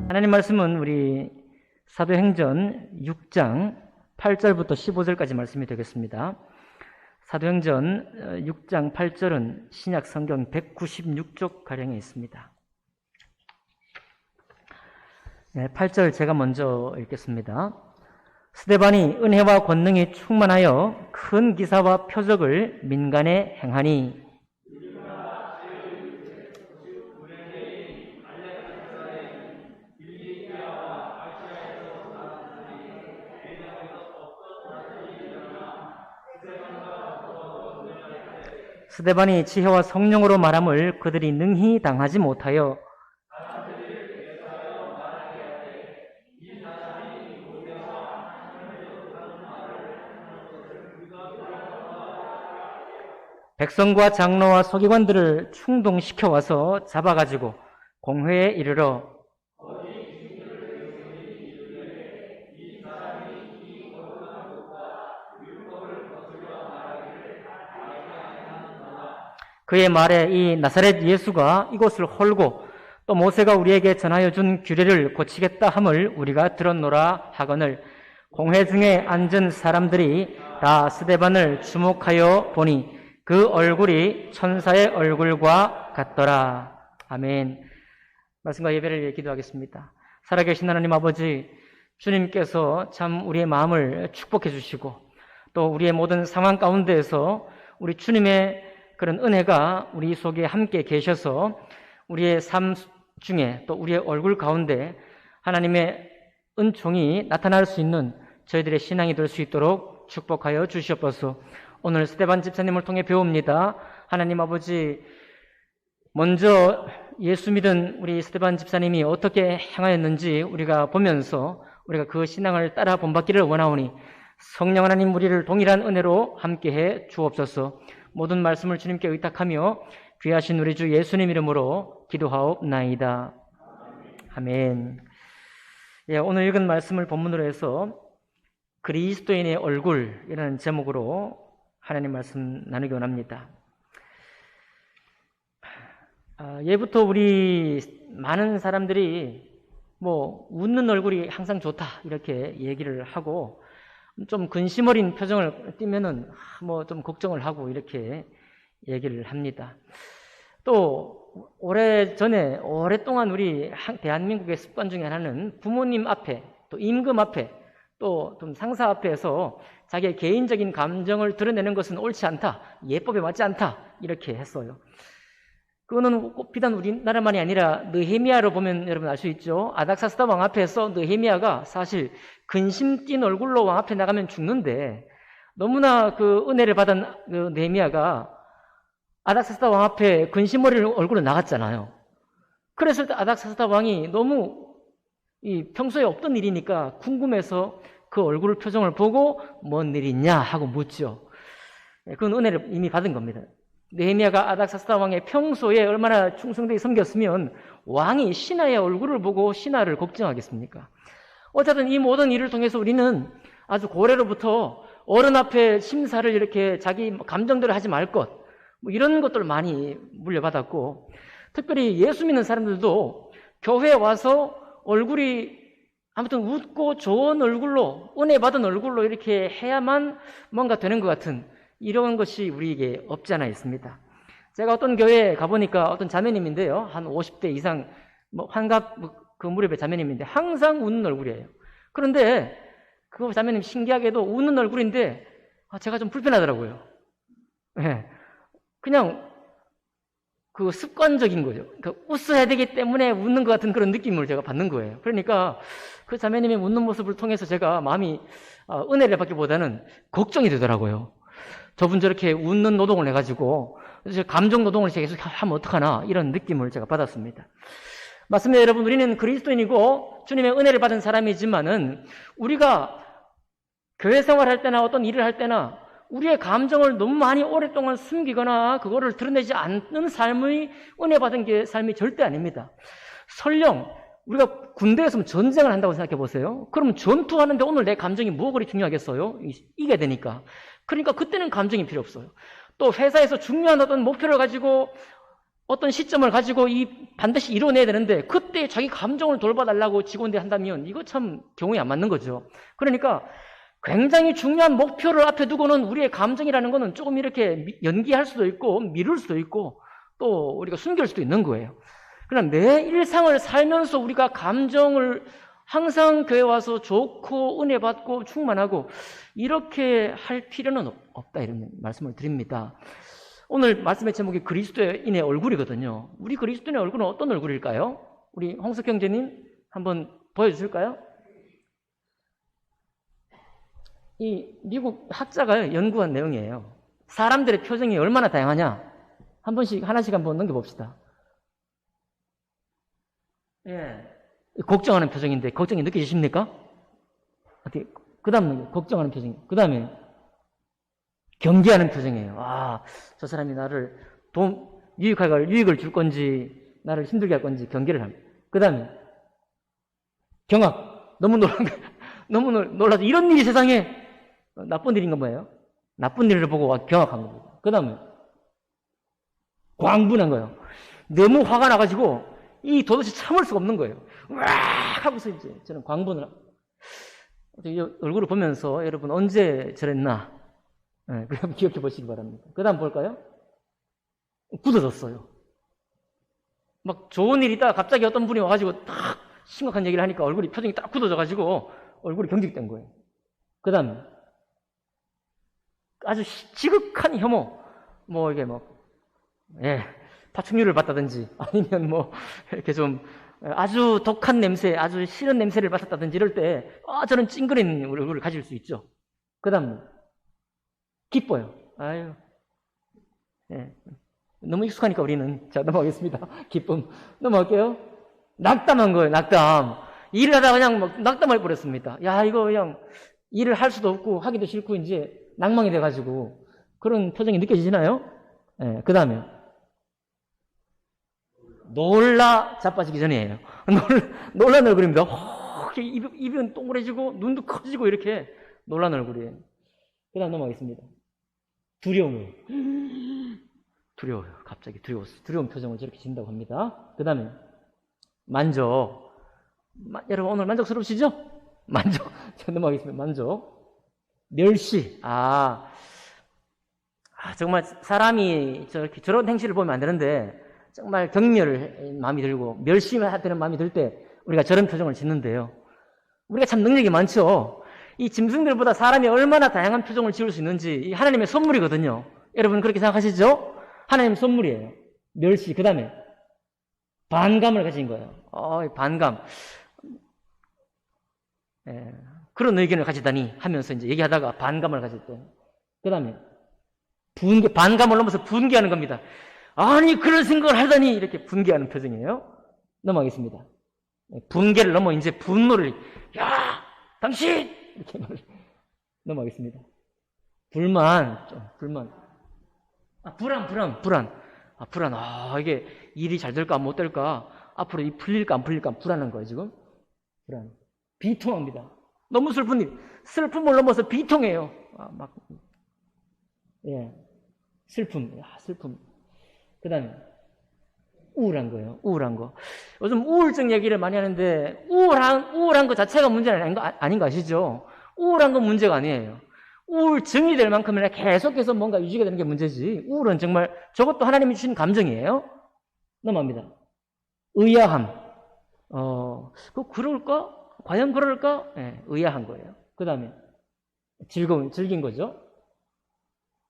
하나님 말씀은 우리 사도행전 6장 8절부터 15절까지 말씀이 되겠습니다. 사도행전 6장 8절은 신약 성경 196쪽가량에 있습니다. 8절 제가 먼저 읽겠습니다. 스데반이 은혜와 권능이 충만하여 큰 기사와 표적을 민간에 행하니 스데반이 지혜와 성령으로 말함을 그들이 능히 당하지 못하여 백성과 장로와 서기관들을 충동시켜 와서 잡아가지고 공회에 이르러 그의 말에 이 나사렛 예수가 이곳을 홀고 또 모세가 우리에게 전하여 준 규례를 고치겠다 함을 우리가 들었노라 하거늘 공회 중에 앉은 사람들이 다 스데반을 주목하여 보니 그 얼굴이 천사의 얼굴과 같더라. 아멘. 말씀과 예배를 위해 기도하겠습니다. 살아계신 하나님 아버지, 주님께서 참 우리의 마음을 축복해 주시고 또 우리의 모든 상황 가운데에서 우리 주님의 그런 은혜가 우리 속에 함께 계셔서 우리의 삶 중에 또 우리의 얼굴 가운데 하나님의 은총이 나타날 수 있는 저희들의 신앙이 될 수 있도록 축복하여 주시옵소서. 오늘 스데반 집사님을 통해 배웁니다. 하나님 아버지, 먼저 예수 믿은 우리 스데반 집사님이 어떻게 행하였는지 우리가 보면서 우리가 그 신앙을 따라 본받기를 원하오니 성령 하나님 우리를 동일한 은혜로 함께해 주옵소서. 모든 말씀을 주님께 의탁하며 귀하신 우리 주 예수님 이름으로 기도하옵나이다. 아멘. 오늘 읽은 말씀을 본문으로 해서 그리스도인의 얼굴이라는 제목으로 하나님 말씀 나누기 원합니다. 예부터 우리 많은 사람들이 웃는 얼굴이 항상 좋다 이렇게 얘기를 하고 좀 근심 어린 표정을 띠면은 좀 걱정을 하고 이렇게 얘기를 합니다. 또 오랫동안 우리 대한민국의 습관 중에 하나는 부모님 앞에 또 임금 앞에 또 좀 상사 앞에서 자기의 개인적인 감정을 드러내는 것은 옳지 않다, 예법에 맞지 않다 이렇게 했어요. 그거는 꼭 비단 우리나라만이 아니라 느헤미야로 보면 여러분 알 수 있죠. 아닥사스다 왕 앞에서 느헤미야가 사실 근심 띈 얼굴로 왕 앞에 나가면 죽는데 너무나 그 은혜를 받은 그 느헤미야가 아닥사스다 왕 앞에 근심 어린 얼굴로 나갔잖아요. 그랬을 때 아닥사스다 왕이 너무 평소에 없던 일이니까 궁금해서 그 얼굴 표정을 보고 뭔 일이냐 하고 묻죠. 그건 은혜를 이미 받은 겁니다. 느헤미야가 아닥사스다 왕의 평소에 얼마나 충성되게 섬겼으면 왕이 신하의 얼굴을 보고 신하를 걱정하겠습니까? 어쨌든 이 모든 일을 통해서 우리는 아주 고래로부터 어른 앞에 심사를 이렇게 자기 감정대로 하지 말 것, 이런 것들을 많이 물려받았고, 특별히 예수 믿는 사람들도 교회에 와서 얼굴이 아무튼 웃고 좋은 얼굴로, 은혜 받은 얼굴로 이렇게 해야만 뭔가 되는 것 같은 이런 것이 우리에게 없지 않아 있습니다. 제가 어떤 교회에 가보니까 어떤 자매님인데요, 한 50대 이상 환갑 그 무렵의 자매님인데 항상 웃는 얼굴이에요. 그런데 그 자매님 신기하게도 웃는 얼굴인데 제가 좀 불편하더라고요. 그냥 그 습관적인 거죠. 그러니까 웃어야 되기 때문에 웃는 것 같은 그런 느낌을 제가 받는 거예요. 그러니까 그 자매님의 웃는 모습을 통해서 제가 마음이 은혜를 받기보다는 걱정이 되더라고요. 저분 저렇게 웃는 노동을 해가지고 감정 노동을 계속 하면 어떡하나 이런 느낌을 제가 받았습니다. 맞습니다, 여러분. 우리는 그리스도인이고 주님의 은혜를 받은 사람이지만은 우리가 교회 생활할 때나 어떤 일을 할 때나 우리의 감정을 너무 많이 오랫동안 숨기거나 그거를 드러내지 않는 삶의 은혜 받은 삶이 절대 아닙니다. 설령 우리가 군대에서 전쟁을 한다고 생각해 보세요. 그럼 전투하는데 오늘 내 감정이 뭐가 그리 중요하겠어요? 이겨야 되니까. 그러니까 그때는 감정이 필요 없어요. 또 회사에서 중요한 어떤 목표를 가지고 어떤 시점을 가지고 반드시 이뤄내야 되는데 그때 자기 감정을 돌봐달라고 직원들이 한다면 이거 참 경우에 안 맞는 거죠. 그러니까 굉장히 중요한 목표를 앞에 두고는 우리의 감정이라는 거는 조금 이렇게 연기할 수도 있고 미룰 수도 있고 또 우리가 숨길 수도 있는 거예요. 그러나 내 일상을 살면서 우리가 감정을 항상 교회 와서 좋고 은혜 받고 충만하고 이렇게 할 필요는 없다 이런 말씀을 드립니다. 오늘 말씀의 제목이 그리스도인의 얼굴이거든요. 우리 그리스도인의 얼굴은 어떤 얼굴일까요? 우리 홍석 형제님 한번 보여주실까요? 이 미국 학자가 연구한 내용이에요. 사람들의 표정이 얼마나 다양하냐? 한 번씩 하나씩 한번 넘겨봅시다. 예, 걱정하는 표정인데 걱정이 느껴지십니까? 그 다음 걱정하는 표정. 그 다음에 경계하는 표정이에요. 아, 저 사람이 나를 유익을 줄 건지 나를 힘들게 할 건지 경계를 합니다. 그 다음에 경악. 너무 놀라서 이런 일이 세상에 나쁜 일인 건 뭐예요? 나쁜 일을 보고 경악한 겁니다. 그 다음에 광분한 거예요. 너무 화가 나가지고 도대체 참을 수가 없는 거예요. 와 하고서 이제 저는 광분을 얼굴을 보면서 여러분 언제 저랬나? 네, 그럼 기억해 보시기 바랍니다. 그 다음 볼까요? 굳어졌어요. 막 좋은 일이 있다가 갑자기 어떤 분이 와가지고 딱 심각한 얘기를 하니까 표정이 딱 굳어져가지고 얼굴이 경직된 거예요. 그 다음에 아주 지극한 혐오, 이게 파충류를 봤다든지 아니면 이렇게 좀 아주 독한 냄새, 아주 싫은 냄새를 맡았다든지 이럴 때, 저는 찡그린 얼굴을 가질 수 있죠. 그 다음, 기뻐요. 아유. 예. 너무 익숙하니까 우리는. 자, 넘어가겠습니다. 기쁨. 넘어갈게요. 낙담한 거예요, 낙담. 일을 하다가 그냥 낙담을 해버렸습니다. 야, 이거 그냥 일을 할 수도 없고 하기도 싫고 이제 낭망이 돼가지고 그런 표정이 느껴지시나요? 예. 그 다음에, 놀라 자빠지기 전이에요. 놀란 얼굴입니다. 입은 동그래지고 눈도 커지고 이렇게 놀란 얼굴이에요. 그 다음 넘어가겠습니다. 두려워요. 두려워요. 갑자기 두려운 표정을 저렇게 짓는다고 합니다. 그 다음에 만족. 여러분 오늘 만족스러우시죠? 만족. 자, 넘어가겠습니다. 만족. 멸시. 정말 사람이 저런 행실을 보면 안 되는데 정말 경멸 마음이 들고 멸시되는 마음이 들 때 우리가 저런 표정을 짓는데요. 우리가 참 능력이 많죠. 이 짐승들보다 사람이 얼마나 다양한 표정을 지을 수 있는지 이 하나님의 선물이거든요. 여러분 그렇게 생각하시죠? 하나님의 선물이에요. 멸시. 그 다음에 반감을 가진 거예요. 반감. 그런 의견을 가지다니 하면서 이제 얘기하다가 반감을 가질 때. 그 다음에 반감을 넘어서 분개하는 겁니다. 아니 그런 생각을 하다니 이렇게 분개하는 표정이에요. 넘어가겠습니다. 분개를 넘어 이제 분노를 야 당신 이렇게 넘어가겠습니다. 불만. 불안. 이게 일이 잘 될까 못 될까 앞으로 풀릴까 안 풀릴까 불안한 거예요 지금. 불안. 비통합니다. 너무 슬픈 일. 슬픔을 넘어서 비통해요. 슬픔. 그 다음에 우울한 거예요. 우울한 거. 요즘 우울증 얘기를 많이 하는데 우울한 거 자체가 문제는 아닌 거 아시죠? 우울한 건 문제가 아니에요. 우울증이 될 만큼이나 계속해서 뭔가 유지가 되는 게 문제지. 우울은 정말 저것도 하나님이 주신 감정이에요. 넘어갑니다. 의아함. 그럴까? 과연 그럴까? 의아한 거예요. 그 다음에 즐긴 거죠.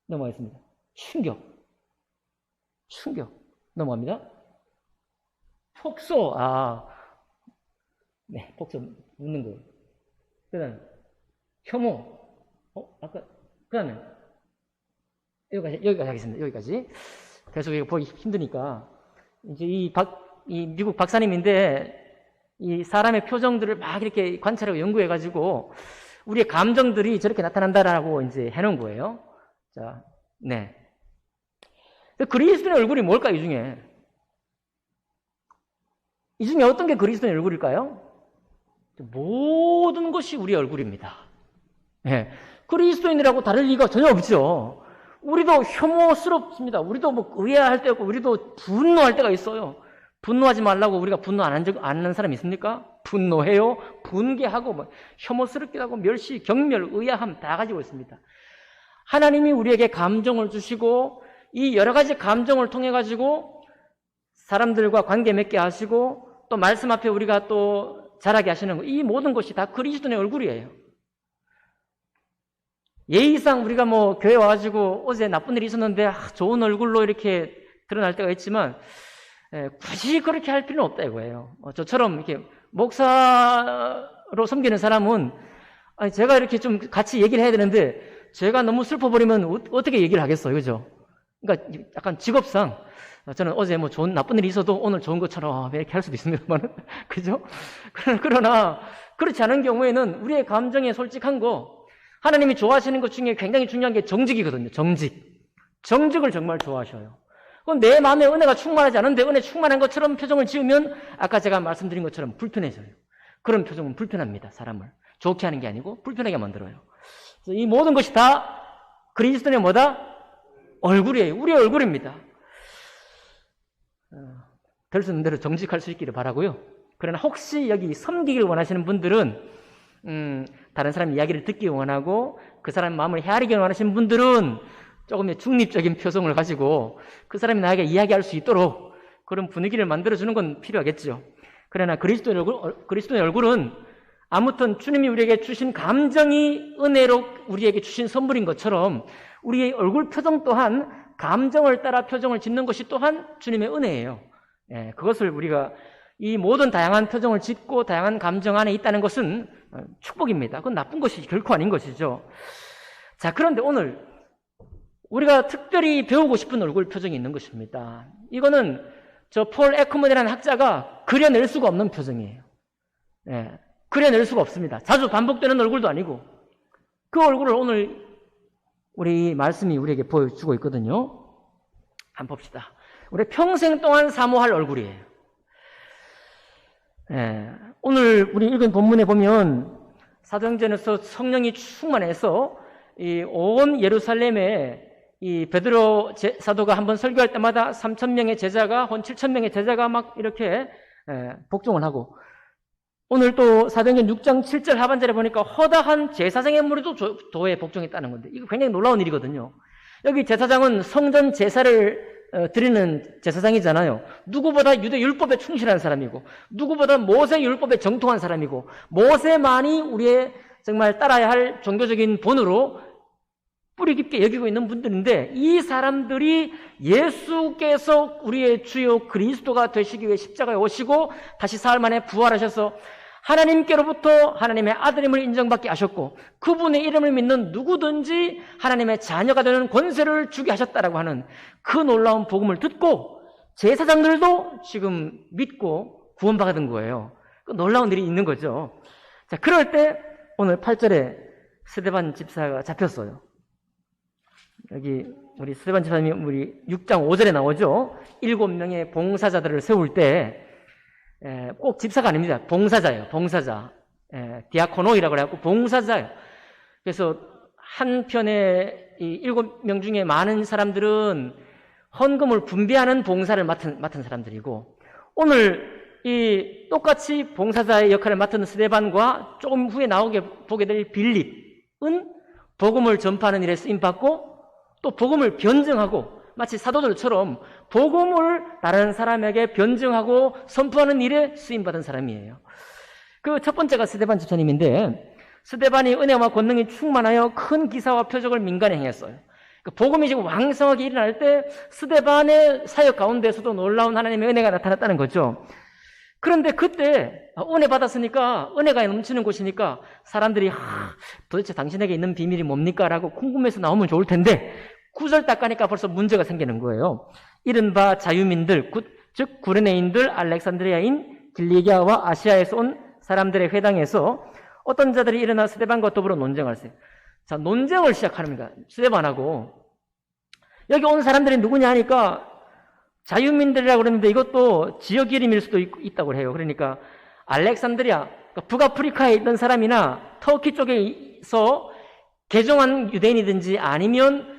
넘어가겠습니다. 충격. 넘어갑니다. 폭소. 폭소 묻는 거예요. 그 다음에 혐오. 그 다음에 여기까지 하겠습니다. 여기까지. 계속 이거 보기 힘드니까 이제 이 미국 박사님인데 이 사람의 표정들을 막 이렇게 관찰하고 연구해가지고 우리의 감정들이 저렇게 나타난다라고 이제 해놓은 거예요. 자, 네. 그리스도의 얼굴이 뭘까, 이 중에? 이 중에 어떤 게 그리스도의 얼굴일까요? 모든 것이 우리의 얼굴입니다. 그리스도인이라고 다를 리가 전혀 없죠. 우리도 혐오스럽습니다. 우리도 뭐 의아할 때가 있고, 우리도 분노할 때가 있어요. 분노하지 말라고 우리가 분노 안 하는 사람 있습니까? 분노해요. 분개하고, 뭐, 혐오스럽기도 하고, 멸시, 경멸, 의아함 다 가지고 있습니다. 하나님이 우리에게 감정을 주시고, 이 여러 가지 감정을 통해가지고, 사람들과 관계 맺게 하시고, 또 말씀 앞에 우리가 또 자라게 하시는 거, 이 모든 것이 다 그리스도의 얼굴이에요. 예의상 우리가 뭐 교회 와가지고 어제 나쁜 일이 있었는데 좋은 얼굴로 이렇게 드러날 때가 있지만 굳이 그렇게 할 필요는 없다 이거예요. 저처럼 이렇게 목사로 섬기는 사람은 제가 이렇게 좀 같이 얘기를 해야 되는데 제가 너무 슬퍼버리면 어떻게 얘기를 하겠어요, 그죠? 그러니까 약간 직업상 저는 어제 뭐 나쁜 일이 있어도 오늘 좋은 것처럼 이렇게 할 수도 있습니다만, 그죠? 그러나 그렇지 않은 경우에는 우리의 감정에 솔직한 거, 하나님이 좋아하시는 것 중에 굉장히 중요한 게 정직이거든요. 정직을 정말 좋아하셔요. 그럼 내 마음에 은혜가 충만하지 않은데 은혜 충만한 것처럼 표정을 지으면 아까 제가 말씀드린 것처럼 불편해져요. 그런 표정은 불편합니다. 사람을 좋게 하는 게 아니고 불편하게 만들어요. 그래서 이 모든 것이 다 그리스도의 뭐다? 얼굴이에요. 우리의 얼굴입니다. 될 수 있는 대로 정직할 수 있기를 바라고요. 그러나 혹시 여기 섬기기를 원하시는 분들은 다른 사람 이야기를 듣기 원하고 그 사람 마음을 헤아리기 원하시는 분들은 조금의 중립적인 표정을 가지고 그 사람이 나에게 이야기할 수 있도록 그런 분위기를 만들어주는 건 필요하겠죠. 그러나 그리스도의 얼굴은 아무튼 주님이 우리에게 주신 감정이 은혜로 우리에게 주신 선물인 것처럼 우리의 얼굴 표정 또한 감정을 따라 표정을 짓는 것이 또한 주님의 은혜예요. 그것을 우리가 이 모든 다양한 표정을 짓고 다양한 감정 안에 있다는 것은 축복입니다. 그건 나쁜 것이 결코 아닌 것이죠. 자, 그런데 오늘 우리가 특별히 배우고 싶은 얼굴 표정이 있는 것입니다. 이거는 저 폴 에크먼이라는 학자가 그려낼 수가 없는 표정이에요. 그려낼 수가 없습니다. 자주 반복되는 얼굴도 아니고 그 얼굴을 오늘 우리 말씀이 우리에게 보여주고 있거든요. 한번 봅시다. 우리 평생 동안 사모할 얼굴이에요. 오늘 우리 읽은 본문에 보면 사도행전에서 성령이 충만해서 이 온 예루살렘에 이 베드로 사도가 한번 설교할 때마다 3,000명의 제자가 한 7,000명의 제자가 막 이렇게 복종을 하고, 오늘 또 사도행전 6장 7절 하반절에 보니까 허다한 제사장의 무리도 도에 복종했다는 건데 이거 굉장히 놀라운 일이거든요. 여기 제사장은 성전 제사를 드리는 제사장이잖아요. 누구보다 유대 율법에 충실한 사람이고 누구보다 모세 율법에 정통한 사람이고 모세만이 우리의 정말 따라야 할 종교적인 본으로 뿌리 깊게 여기고 있는 분들인데 이 사람들이 예수께서 우리의 주요 그리스도가 되시기 위해 십자가에 오시고 다시 사흘 만에 부활하셔서 하나님께로부터 하나님의 아들임을 인정받게 하셨고 그분의 이름을 믿는 누구든지 하나님의 자녀가 되는 권세를 주게 하셨다라고 하는 그 놀라운 복음을 듣고 제사장들도 지금 믿고 구원받은 거예요. 그 놀라운 일이 있는 거죠. 자, 그럴 때 오늘 8절에 스데반 집사가 잡혔어요. 여기 우리 스데반 집사님이 우리 6장 5절에 나오죠. 7명의 봉사자들을 세울 때 꼭 집사가 아닙니다. 봉사자예요. 봉사자. 디아코노이라고 해갖고 봉사자예요. 그래서 한편에 이 7명 중에 많은 사람들은 헌금을 분배하는 봉사를 맡은 사람들이고 오늘 이 똑같이 봉사자의 역할을 맡은 스데반과 조금 후에 보게 될 빌립은 복음을 전파하는 일에 쓰임받고 또 복음을 변증하고 마치 사도들처럼 복음을 다른 사람에게 변증하고 선포하는 일에 쓰임받은 사람이에요. 그 첫 번째가 스데반 집사님인데 스데반이 은혜와 권능이 충만하여 큰 기사와 표적을 민간에 행했어요. 복음이 지금 왕성하게 일어날 때 스데반의 사역 가운데서도 놀라운 하나님의 은혜가 나타났다는 거죠. 그런데 그때 은혜 받았으니까 은혜가 넘치는 곳이니까 사람들이 도대체 당신에게 있는 비밀이 뭡니까? 라고 궁금해서 나오면 좋을 텐데 9절 딱 가니까 벌써 문제가 생기는 거예요. 이른바 자유민들, 즉 구레네인들, 알렉산드리아인, 길리기아와 아시아에서 온 사람들의 회당에서 어떤 자들이 일어나 스데반과 더불어 논쟁하세요. 자, 논쟁을 시작합니다. 스데반하고. 여기 온 사람들이 누구냐 하니까 자유민들이라고 그러는데 이것도 지역 이름일 수도 있다고 해요. 그러니까 알렉산드리아, 그러니까 북아프리카에 있던 사람이나 터키 쪽에서 개종한 유대인이든지 아니면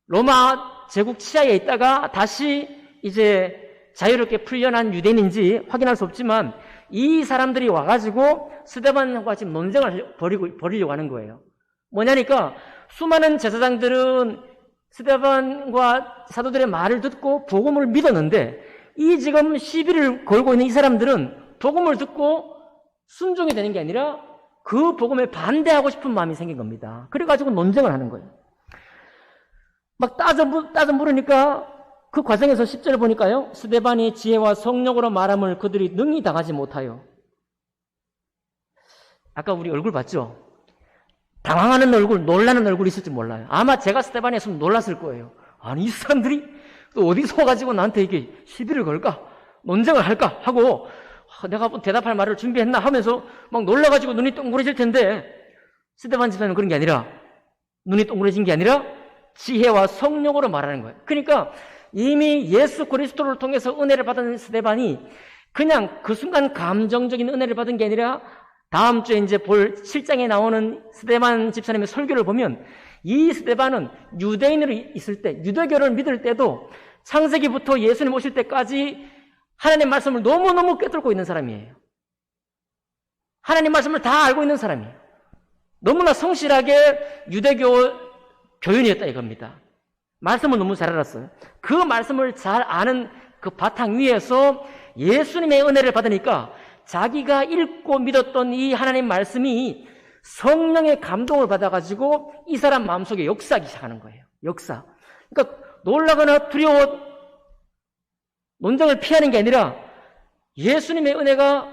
로마 제국 치하에 있다가 다시 이제 자유롭게 풀려난 유대인인지 확인할 수 없지만 이 사람들이 와가지고 스데반과 지금 논쟁을 벌이려고 하는 거예요. 뭐냐니까 수많은 제사장들은 스데반과 사도들의 말을 듣고 복음을 믿었는데 이 지금 시비를 걸고 있는 이 사람들은 복음을 듣고 순종이 되는 게 아니라 그 복음에 반대하고 싶은 마음이 생긴 겁니다. 그래가지고 논쟁을 하는 거예요. 막 따져 물으니까 그 과정에서 10절을 보니까요. 스데반이 지혜와 성령으로 말함을 그들이 능히 당하지 못하여. 아까 우리 얼굴 봤죠? 당황하는 얼굴, 놀라는 얼굴이 있을지 몰라요. 아마 제가 스데반이었으면 놀랐을 거예요. 아니 이 사람들이 또 어디서 와가지고 나한테 이게 시비를 걸까? 논쟁을 할까? 하고 내가 대답할 말을 준비했나 하면서 막 놀라가지고 눈이 동그래질 텐데 스데반 집사님은 그런 게 아니라 눈이 동그래진 게 아니라 지혜와 성령으로 말하는 거예요. 그러니까 이미 예수 그리스도를 통해서 은혜를 받은 스데반이 그냥 그 순간 감정적인 은혜를 받은 게 아니라 다음 주에 이제 볼 7장에 나오는 스데반 집사님의 설교를 보면 이 스데반은 유대인으로 있을 때, 유대교를 믿을 때도 창세기부터 예수님 오실 때까지 하나님 말씀을 너무너무 꿰뚫고 있는 사람이에요. 하나님 말씀을 다 알고 있는 사람이에요. 너무나 성실하게 유대교 교인이었다 이겁니다. 말씀을 너무 잘 알았어요. 그 말씀을 잘 아는 그 바탕 위에서 예수님의 은혜를 받으니까 자기가 읽고 믿었던 이 하나님 말씀이 성령의 감동을 받아가지고 이 사람 마음속에 역사하기 시작하는 거예요. 역사. 그러니까 놀라거나 두려워 논쟁을 피하는 게 아니라 예수님의 은혜가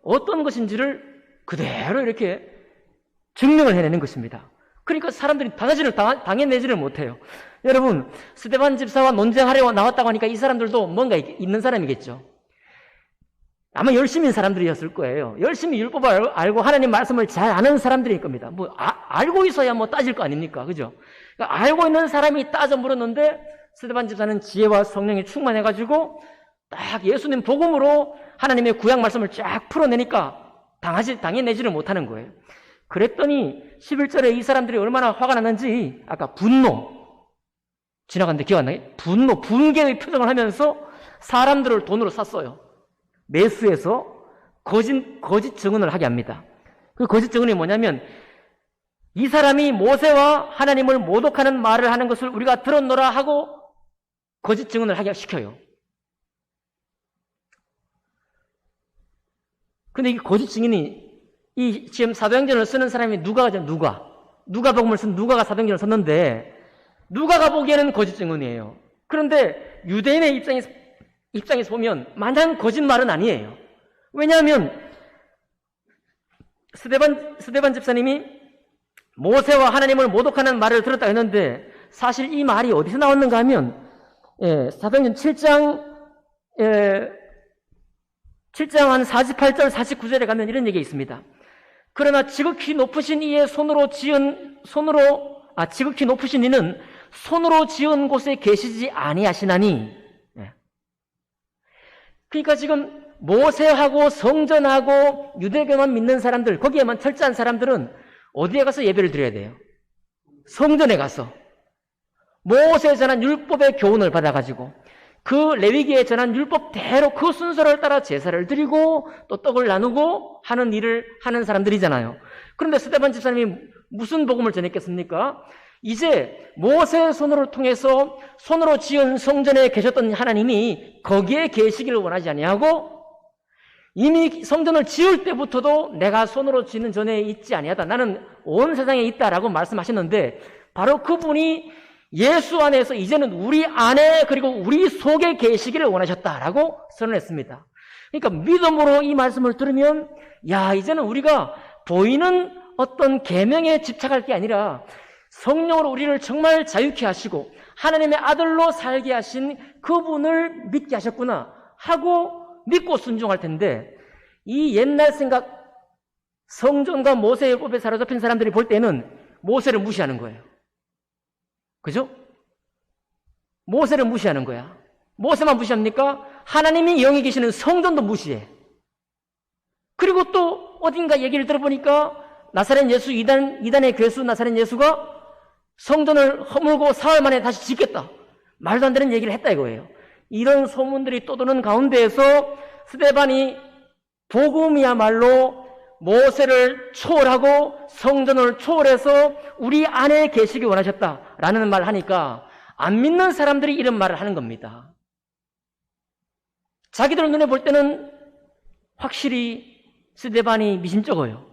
어떤 것인지를 그대로 이렇게 증명을 해내는 것입니다. 그러니까 사람들이 당해내지를 못해요. 여러분, 스데반 집사와 논쟁하려고 나왔다고 하니까 이 사람들도 뭔가 있는 사람이겠죠. 아마 열심인 사람들이었을 거예요. 열심히 율법을 알고 하나님 말씀을 잘 아는 사람들일 겁니다. 알고 있어야 따질 거 아닙니까? 그죠? 그러니까 알고 있는 사람이 따져 물었는데 스데반 집사는 지혜와 성령이 충만해가지고 딱 예수님 복음으로 하나님의 구약 말씀을 쫙 풀어내니까 당해내지를 못하는 거예요. 그랬더니 11절에 이 사람들이 얼마나 화가 났는지 아까 분노 지나갔는데 기억 안 나요? 분개의 표정을 하면서 사람들을 돈으로 샀어요. 매수해서 거짓 증언을 하게 합니다. 그 거짓 증언이 뭐냐면 이 사람이 모세와 하나님을 모독하는 말을 하는 것을 우리가 들었노라 하고 거짓 증언을 하게 시켜요. 근데 이 거짓 증인이 이 지금 사도행전을 쓰는 사람이 누가복음을 쓴 누가가 사도행전을 썼는데 누가가 보기에는 거짓 증언이에요. 그런데 유대인의 입장에서 보면 마냥 거짓말은 아니에요. 왜냐하면 스데반 집사님이 모세와 하나님을 모독하는 말을 들었다 했는데 사실 이 말이 어디서 나왔는가 하면 사도행전 7장 한 48절 49절에 가면 이런 얘기가 있습니다. 그러나 지극히 높으신 이의 지극히 높으신 이는 손으로 지은 곳에 계시지 아니하시나니. 그러니까 지금 모세하고 성전하고 유대교만 믿는 사람들, 거기에만 철저한 사람들은 어디에 가서 예배를 드려야 돼요? 성전에 가서 모세에 전한 율법의 교훈을 받아가지고 그 레위기에 전한 율법대로 그 순서를 따라 제사를 드리고 또 떡을 나누고 하는 일을 하는 사람들이잖아요. 그런데 스데반 집사님이 무슨 복음을 전했겠습니까? 이제 모세의 손으로 통해서 손으로 지은 성전에 계셨던 하나님이 거기에 계시기를 원하지 아니하고 이미 성전을 지을 때부터도 내가 손으로 짓는 전에 있지 아니하다. 나는 온 세상에 있다라고 말씀하셨는데 바로 그분이 예수 안에서 이제는 우리 안에 그리고 우리 속에 계시기를 원하셨다라고 선언했습니다. 그러니까 믿음으로 이 말씀을 들으면 이제는 우리가 보이는 어떤 계명에 집착할 게 아니라 성령으로 우리를 정말 자유케 하시고 하나님의 아들로 살게 하신 그분을 믿게 하셨구나 하고 믿고 순종할 텐데 이 옛날 생각 성전과 모세의 율법에 사로잡힌 사람들이 볼 때는 모세를 무시하는 거예요. 그죠? 모세를 무시하는 거야. 모세만 무시합니까? 하나님이 영이 계시는 성전도 무시해. 그리고 또 어딘가 얘기를 들어보니까 나사렛 예수 이단의 괴수 나사렛 예수가 성전을 허물고 사흘 만에 다시 짓겠다. 말도 안 되는 얘기를 했다 이거예요. 이런 소문들이 떠도는 가운데에서 스데반이 복음이야말로 모세를 초월하고 성전을 초월해서 우리 안에 계시기 원하셨다라는 말을 하니까 안 믿는 사람들이 이런 말을 하는 겁니다. 자기들 눈에 볼 때는 확실히 스데반이 미심쩍어요.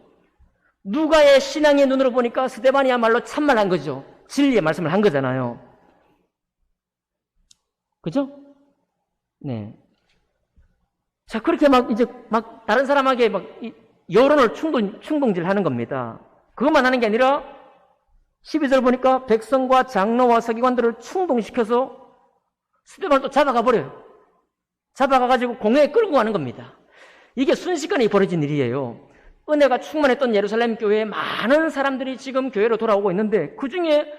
누가의 신앙의 눈으로 보니까 스데반이야말로 참말한 거죠. 진리의 말씀을 한 거잖아요. 그죠? 네. 자, 그렇게 이제 다른 사람에게 여론을 충동질 하는 겁니다. 그것만 하는 게 아니라 12절 보니까 백성과 장로와 서기관들을 충동시켜서 스데반을 또 잡아가 버려요. 잡아가가지고 공회에 끌고 가는 겁니다. 이게 순식간에 벌어진 일이에요. 은혜가 충만했던 예루살렘 교회에 많은 사람들이 지금 교회로 돌아오고 있는데 그 중에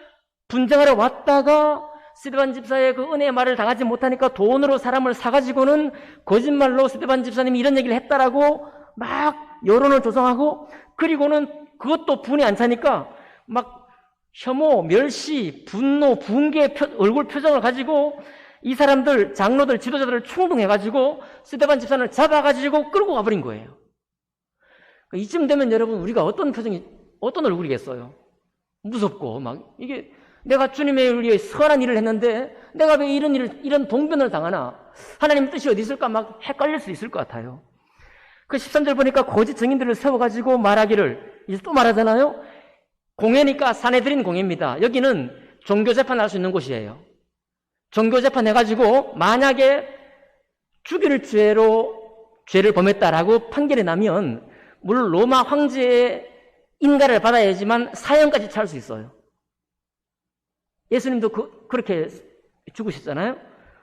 분쟁하러 왔다가 스데반 집사의 그 은혜의 말을 당하지 못하니까 돈으로 사람을 사가지고는 거짓말로 스데반 집사님이 이런 얘기를 했다라고 막 여론을 조성하고, 그리고는 그것도 분이 안 차니까 막 혐오, 멸시, 분노, 붕괴의 얼굴 표정을 가지고 이 사람들, 장로들, 지도자들을 충동해가지고 스데반 집사를 잡아가지고 끌고 가버린 거예요. 이쯤 되면 여러분, 우리가 어떤 얼굴이겠어요? 무섭고, 이게 내가 주님의 위해 선한 일을 했는데 내가 왜 이런 봉변을 당하나? 하나님 뜻이 어디 있을까? 헷갈릴 수 있을 것 같아요. 그 13절 보니까 거짓 증인들을 세워가지고 말하기를, 이제 또 말하잖아요. 공회니까 사내들인 공회입니다. 여기는 종교재판 할 수 있는 곳이에요. 종교재판 해가지고 만약에 죽일 죄를 범했다라고 판결이 나면 물론 로마 황제의 인가를 받아야지만 사형까지 처할 수 있어요. 예수님도 그렇게 죽으셨잖아요.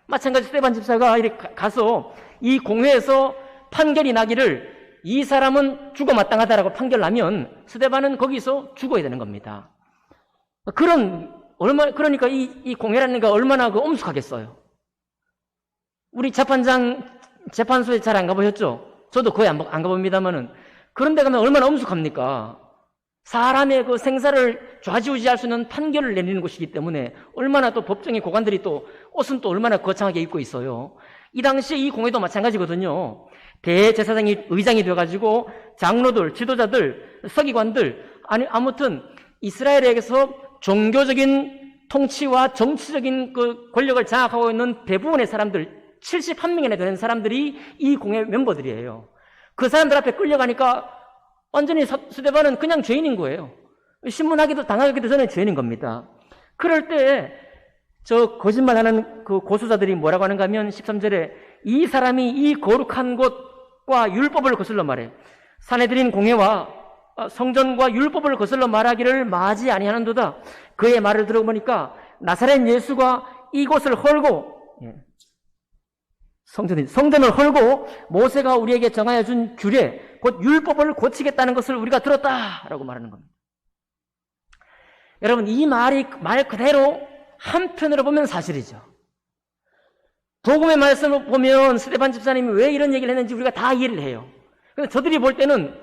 마찬가지 스데반 집사가 이렇게 가서 이 공회에서 판결이 나기를 이 사람은 죽어 마땅하다라고 판결 나면 스데반은 거기서 죽어야 되는 겁니다. 그러니까 이 공회라는 게 얼마나 엄숙하겠어요. 우리 재판소에 잘 안 가보셨죠? 저도 거의 안 가봅니다만은 그런 데 가면 얼마나 엄숙합니까? 사람의 그 생사를 좌지우지할 수 있는 판결을 내리는 곳이기 때문에 얼마나 또 법정의 고관들이 또 옷은 또 얼마나 거창하게 입고 있어요. 이 당시에 이 공회도 마찬가지거든요. 대제사장이 의장이 되어가지고 장로들, 지도자들, 서기관들, 아무튼 이스라엘에게서 종교적인 통치와 정치적인 그 권력을 장악하고 있는 대부분의 사람들, 71명이나 되는 사람들이 이 공회 멤버들이에요. 그 사람들 앞에 끌려가니까 완전히 스데반은 그냥 죄인인 거예요. 신문하기도 당하기도 전에 죄인인 겁니다. 그럴 때 저 거짓말하는 그 고소자들이 뭐라고 하는가 하면 13절에 이 사람이 이 거룩한 곳과 율법을 거슬러 말해 사내들인 공회와 성전과 율법을 거슬러 말하기를 마지 아니하는도다. 그의 말을 들어보니까 나사렛 예수가 이곳을 헐고 성전을 헐고 모세가 우리에게 정하여 준 규례 곧 율법을 고치겠다는 것을 우리가 들었다라고 말하는 겁니다. 여러분, 이 말 그대로 한편으로 보면 사실이죠. 복음의 말씀을 보면 스데반 집사님이 왜 이런 얘기를 했는지 우리가 다 이해를 해요. 근데 저들이 볼 때는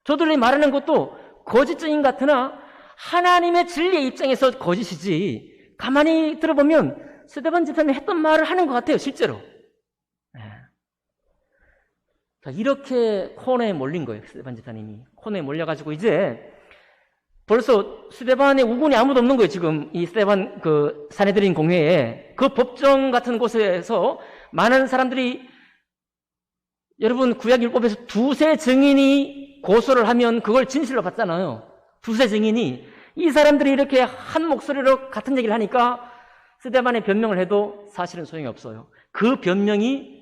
저들이 말하는 것도 거짓 증인 같으나 하나님의 진리의 입장에서 거짓이지, 가만히 들어보면 스데반 집사님이 했던 말을 하는 것 같아요, 실제로. 자, 이렇게 코너에 몰린 거예요, 스데반 집사님이. 코너에 몰려가지고 이제 벌써 스데반의 우군이 아무도 없는 거예요, 지금. 이 스데반 사내들인 공회에. 그 법정 같은 곳에서 많은 사람들이, 여러분, 구약율법에서 두세 증인이 고소를 하면 그걸 진실로 받잖아요. 두세 증인이. 이 사람들이 이렇게 한 목소리로 같은 얘기를 하니까 스데반의 변명을 해도 사실은 소용이 없어요. 그 변명이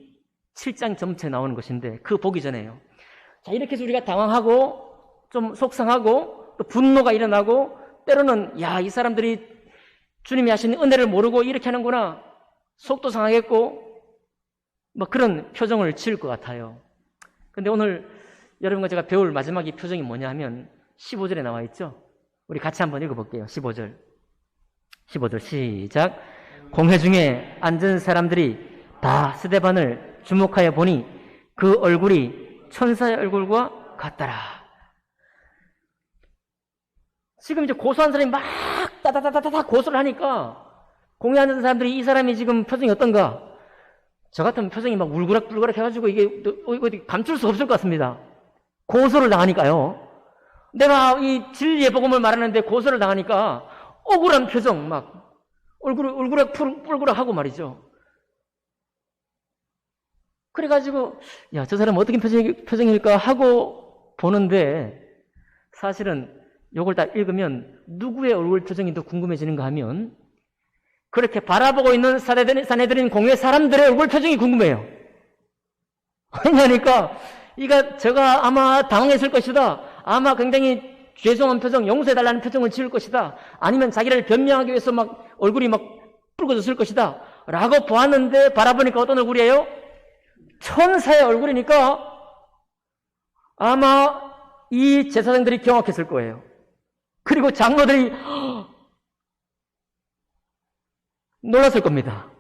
7장 전체에 나오는 것인데 그 보기 전에요. 자, 이렇게 해서 우리가 당황하고 좀 속상하고 또 분노가 일어나고 때로는 이 사람들이 주님이 하신 은혜를 모르고 이렇게 하는구나, 속도 상하겠고 그런 표정을 지을 것 같아요. 근데 오늘 여러분과 제가 배울 마지막 이 표정이 뭐냐 하면 15절에 나와 있죠. 우리 같이 한번 읽어볼게요. 15절 시작. 공회 중에 앉은 사람들이 다 스데반을 주목하여 보니 그 얼굴이 천사의 얼굴과 같더라. 지금 이제 고소한 사람이 막 따다다다다 고소를 하니까 공회 앉은 사람들이 이 사람이 지금 표정이 어떤가? 저 같은 표정이 막 울그락불그락 해가지고 이게 어디 감출 수 없을 것 같습니다. 고소를 당하니까요. 내가 이 진리의 복음을 말하는데 고소를 당하니까 억울한 표정 막 울그락불그락 하고 말이죠. 그래가지고 야, 저 사람 어떻게 표정일까 하고 보는데 사실은 요걸 딱 읽으면 누구의 얼굴 표정이 더 궁금해지는가 하면 그렇게 바라보고 있는 사내들인 공회 사람들의 얼굴 표정이 궁금해요. 왜냐니까 제가 아마 당황했을 것이다. 아마 굉장히 죄송한 표정, 용서해달라는 표정을 지을 것이다. 아니면 자기를 변명하기 위해서 막 얼굴이 막 붉어졌을 것이다. 라고 보았는데 바라보니까 어떤 얼굴이에요? 천사의 얼굴이니까 아마 이 제사장들이 경악했을 거예요. 그리고 장로들이 놀랐을 겁니다.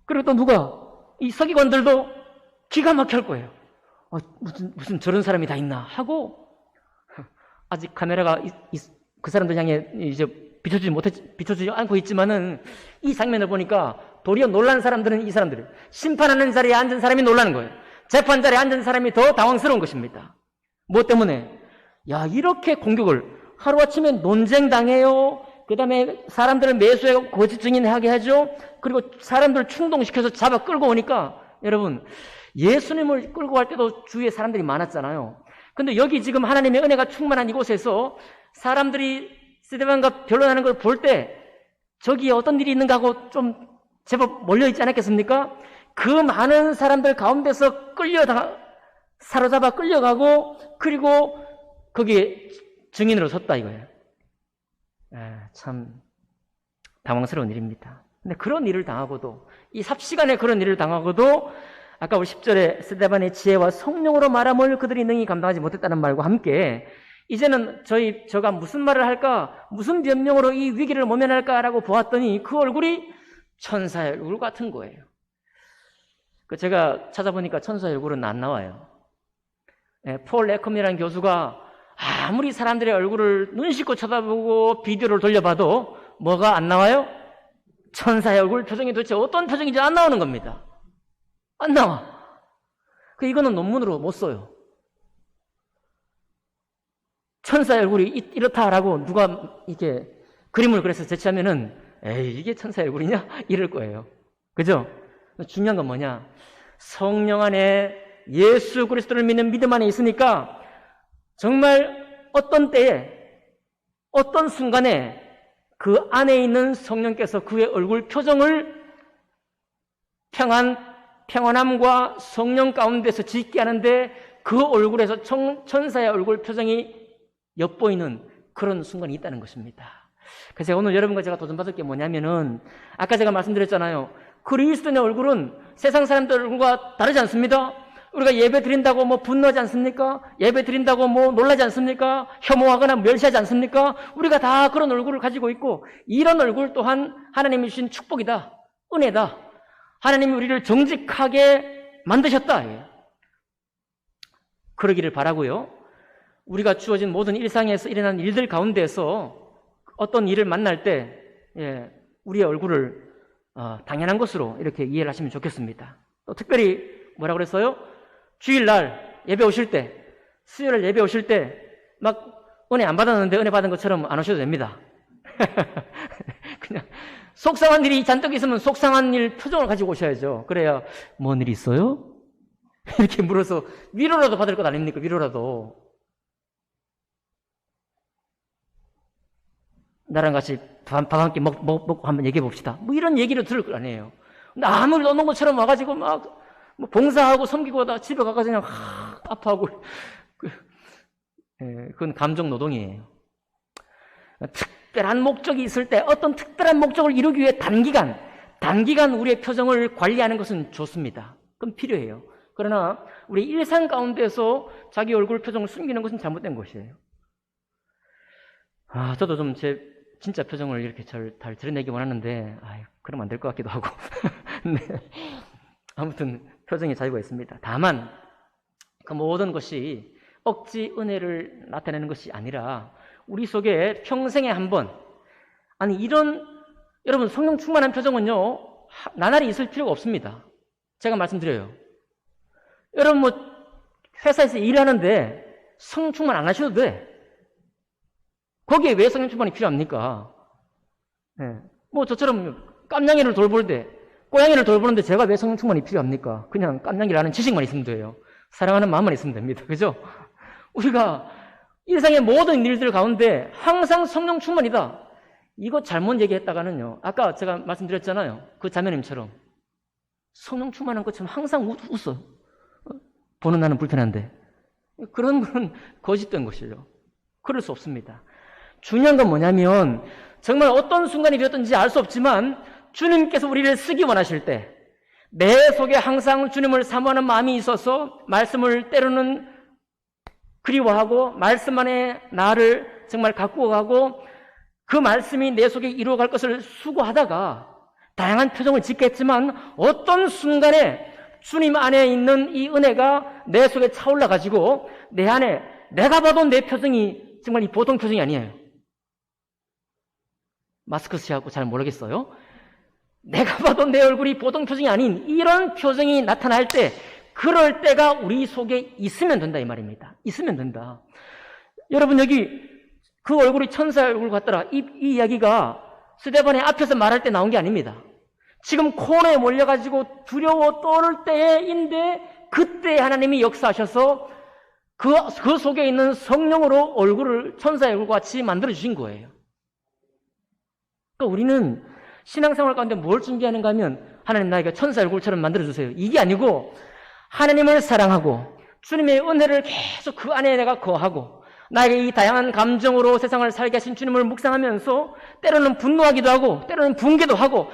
그리고 또 누가? 이 서기관들도 기가 막힐 거예요. 무슨 저런 사람이 다 있나 하고 아직 카메라가 그 사람들 향해 이제 비춰주지 않고 있지만은 이 장면을 보니까 도리어 놀란 사람들은 이 사람들, 심판하는 자리에 앉은 사람이 놀라는 거예요. 재판 자리에 앉은 사람이 더 당황스러운 것입니다. 뭐 때문에? 야, 이렇게 공격을 하루아침에 논쟁당해요. 그 다음에 사람들을 매수해 거짓 증인하게 하죠. 그리고 사람들을 충동시켜서 잡아 끌고 오니까 여러분, 예수님을 끌고 갈 때도 주위에 사람들이 많았잖아요. 근데 여기 지금 하나님의 은혜가 충만한 이곳에서 사람들이 스데반과 변론하는 걸 볼 때 저기에 어떤 일이 있는가 하고 좀 제법 몰려있지 않았겠습니까? 그 많은 사람들 가운데서 사로잡아 끌려가고 그리고 거기에 증인으로 섰다 이거예요. 참 당황스러운 일입니다. 근데 그런 일을 당하고도 이 삽시간에 그런 일을 당하고도 아까 우리 10절에 스데반의 지혜와 성령으로 말함을 그들이 능히 감당하지 못했다는 말과 함께 이제는 저가 무슨 말을 할까, 무슨 변명으로 이 위기를 모면할까라고 보았더니 그 얼굴이 천사의 얼굴 같은 거예요. 제가 찾아보니까 천사의 얼굴은 안 나와요. 폴 에컴이라는 교수가 아무리 사람들의 얼굴을 눈 씻고 쳐다보고 비디오를 돌려봐도 뭐가 안 나와요? 천사의 얼굴 표정이 도대체 어떤 표정인지 안 나오는 겁니다. 안 나와. 이거는 논문으로 못 써요. 천사의 얼굴이 이렇다라고 누가 이렇게 그림을 그려서 제시하면은 에이, 이게 천사의 얼굴이냐? 이럴 거예요. 그죠? 중요한 건 뭐냐? 성령 안에 예수 그리스도를 믿는 믿음 안에 있으니까 정말 어떤 때에 어떤 순간에 그 안에 있는 성령께서 그의 얼굴 표정을 평안함과 성령 가운데서 짓게 하는데 그 얼굴에서 천사의 얼굴 표정이 엿보이는 그런 순간이 있다는 것입니다. 그래서 오늘 여러분과 제가 도전받을 게 뭐냐면은 아까 제가 말씀드렸잖아요. 그리스도의 얼굴은 세상 사람들 얼굴과 다르지 않습니다. 우리가 예배 드린다고 뭐 분노하지 않습니까? 예배 드린다고 뭐 놀라지 않습니까? 혐오하거나 멸시하지 않습니까? 우리가 다 그런 얼굴을 가지고 있고 이런 얼굴 또한 하나님이 주신 축복이다. 은혜다. 하나님이 우리를 정직하게 만드셨다. 그러기를 바라고요. 우리가 주어진 모든 일상에서 일어나는 일들 가운데서 어떤 일을 만날 때 우리의 얼굴을 당연한 것으로 이렇게 이해를 하시면 좋겠습니다. 또 특별히 뭐라고 그랬어요? 주일날 예배 오실 때, 수요일 예배 오실 때 막 은혜 안 받았는데 은혜 받은 것처럼 안 오셔도 됩니다. 그냥 속상한 일이 잔뜩 있으면 속상한 일 표정을 가지고 오셔야죠. 그래야 뭔 일 있어요? 이렇게 물어서 위로라도 받을 것 아닙니까? 위로라도. 나랑 같이 밥 한 끼 먹고 한번 얘기해 봅시다. 뭐 이런 얘기를 들을 거 아니에요. 근데 아무 일 없는 것처럼 와가지고 막 뭐 봉사하고 섬기고 하다가 집에 가서 그냥 아파하고 그건 감정 노동이에요. 특별한 목적이 있을 때 어떤 특별한 목적을 이루기 위해 단기간 우리의 표정을 관리하는 것은 좋습니다. 그건 필요해요. 그러나 우리 일상 가운데서 자기 얼굴 표정을 숨기는 것은 잘못된 것이에요. 저도 좀 제 진짜 표정을 이렇게 잘 드러내기 원하는데 그러면 안 될 것 같기도 하고 네. 아무튼 표정의 자유가 있습니다. 다만 그 모든 것이 억지 은혜를 나타내는 것이 아니라 우리 속에 평생에 한 번 아니, 여러분, 성령 충만한 표정은요, 나날이 있을 필요가 없습니다. 제가 말씀드려요. 여러분, 회사에서 일하는데 성령 충만 안 하셔도 돼. 거기에 왜 성령 충만이 필요합니까? 네. 저처럼 깜냥이를 돌보는데, 고양이를 돌보는데 제가 왜 성령 충만이 필요합니까? 그냥 깜냥이라는 지식만 있으면 돼요. 사랑하는 마음만 있으면 됩니다. 그죠? 우리가 일상의 모든 일들 가운데 항상 성령 충만이다. 이거 잘못 얘기했다가는요, 아까 제가 말씀드렸잖아요. 그 자매님처럼. 성령 충만한 것처럼 항상 웃어. 보는 나는 불편한데. 그런 건 거짓된 것이에요. 그럴 수 없습니다. 중요한 건 뭐냐면, 정말 어떤 순간이 되었든지 알 수 없지만, 주님께서 우리를 쓰기 원하실 때, 내 속에 항상 주님을 사모하는 마음이 있어서, 말씀을 때로는 그리워하고, 말씀 안에 나를 정말 갖고 가고, 그 말씀이 내 속에 이루어갈 것을 수고하다가, 다양한 표정을 짓겠지만, 어떤 순간에 주님 안에 있는 이 은혜가 내 속에 차올라가지고, 내 안에, 내가 봐도 내 표정이 정말 이 보통 표정이 아니에요. 마스크 쓰셔갖고 잘 모르겠어요. 내가 봐도 내 얼굴이 보통 표정이 아닌 이런 표정이 나타날 때, 그럴 때가 우리 속에 있으면 된다 이 말입니다. 있으면 된다. 여러분, 여기 그 얼굴이 천사의 얼굴 같더라. 이 이야기가 스데반의 앞에서 말할 때 나온 게 아닙니다. 지금 코너에 몰려가지고 두려워 떠올 때인데, 그때 하나님이 역사하셔서 그 속에 있는 성령으로 얼굴을 천사의 얼굴과 같이 만들어주신 거예요. 그러니까 우리는 신앙생활 가운데 뭘 준비하는가 하면, 하나님 나에게 천사의 얼굴처럼 만들어주세요. 이게 아니고, 하나님을 사랑하고 주님의 은혜를 계속 그 안에 내가 거하고, 나에게 이 다양한 감정으로 세상을 살게 하신 주님을 묵상하면서 때로는 분노하기도 하고 때로는 붕괴도 하고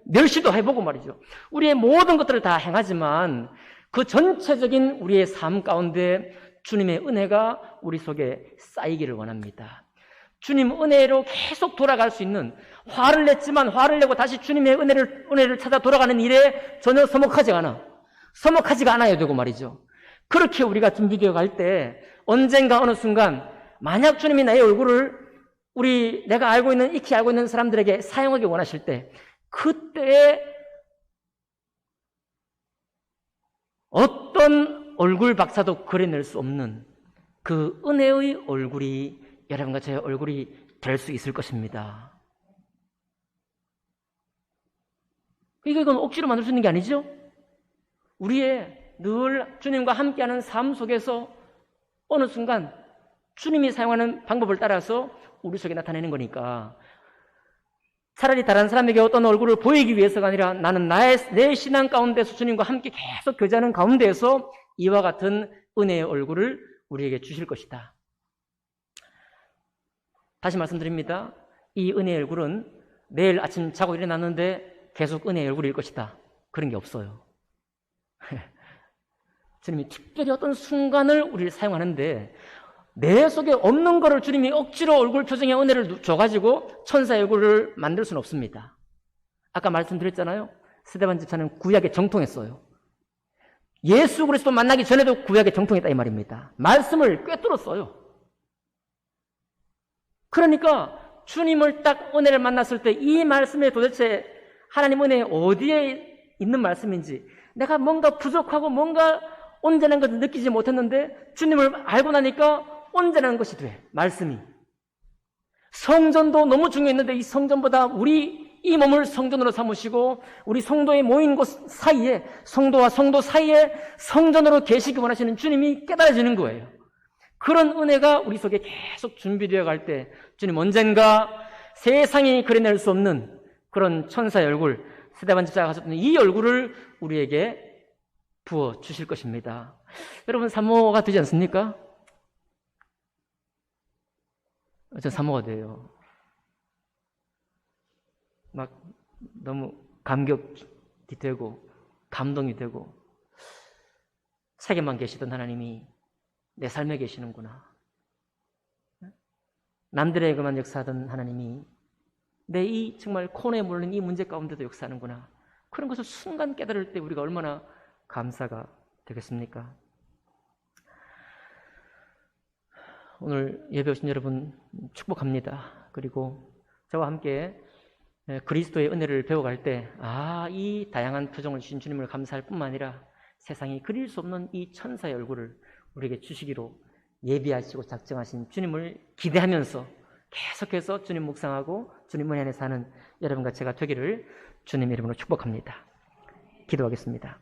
멸시도 해보고 말이죠. 우리의 모든 것들을 다 행하지만 그 전체적인 우리의 삶 가운데 주님의 은혜가 우리 속에 쌓이기를 원합니다. 주님 은혜로 계속 돌아갈 수 있는, 화를 냈지만 화를 내고 다시 주님의 은혜를 찾아 돌아가는 일에 전혀 서먹하지가 않아야 되고 말이죠. 그렇게 우리가 준비되어 갈 때 언젠가 어느 순간 만약 주님이 나의 얼굴을 내가 익히 알고 있는 사람들에게 사용하기 원하실 때, 그때 어떤 얼굴 박사도 그려낼 수 없는 그 은혜의 얼굴이 여러분과 제 얼굴이 될 수 있을 것입니다. 이건 억지로 만들 수 있는 게 아니죠? 우리의 늘 주님과 함께하는 삶 속에서 어느 순간 주님이 사용하는 방법을 따라서 우리 속에 나타내는 거니까, 차라리 다른 사람에게 어떤 얼굴을 보이기 위해서가 아니라 나는 내 신앙 가운데서 주님과 함께 계속 교제하는 가운데에서 이와 같은 은혜의 얼굴을 우리에게 주실 것이다. 다시 말씀드립니다. 이 은혜의 얼굴은 내일 아침 자고 일어났는데 계속 은혜의 얼굴일 것이다. 그런 게 없어요. 주님이 특별히 어떤 순간을 우리를 사용하는데, 내 속에 없는 거를 주님이 억지로 얼굴 표정에 은혜를 줘가지고 천사의 얼굴을 만들 수는 없습니다. 아까 말씀드렸잖아요. 스데반 집사는 구약에 정통했어요. 예수 그리스도 만나기 전에도 구약에 정통했다 이 말입니다. 말씀을 꿰뚫었어요. 그러니까 주님을 딱 은혜를 만났을 때 이 말씀에 도대체 하나님 은혜 어디에 있는 말씀인지, 내가 뭔가 부족하고 뭔가 온전한 것을 느끼지 못했는데 주님을 알고 나니까 온전한 것이 돼. 말씀이. 성전도 너무 중요했는데 이 성전보다 우리 이 몸을 성전으로 삼으시고 우리 성도의 모인 곳 사이에, 성도와 성도 사이에 성전으로 계시기 원하시는 주님이 깨달아지는 거예요. 그런 은혜가 우리 속에 계속 준비되어 갈 때 주님 언젠가 세상이 그려낼 수 없는 그런 천사의 얼굴, 스데반 집사가 가졌던 이 얼굴을 우리에게 부어 주실 것입니다. 여러분 사모가 되지 않습니까? 저 사모가 돼요. 너무 감격이 되고 감동이 되고, 책에만 계시던 하나님이 내 삶에 계시는구나. 남들에게만 역사하던 하나님이 내 이 정말 코너에 몰린 이 문제 가운데도 역사하는구나. 그런 것을 순간 깨달을 때 우리가 얼마나 감사가 되겠습니까? 오늘 예배 오신 여러분 축복합니다. 그리고 저와 함께 그리스도의 은혜를 배워갈 때, 이 다양한 표정을 주신 주님을 감사할 뿐만 아니라 세상이 그릴 수 없는 이 천사의 얼굴을 우리에게 주시기로 예비하시고 작정하신 주님을 기대하면서 계속해서 주님 묵상하고 주님 은혜 안에 사는 여러분과 제가 되기를 주님의 이름으로 축복합니다. 기도하겠습니다.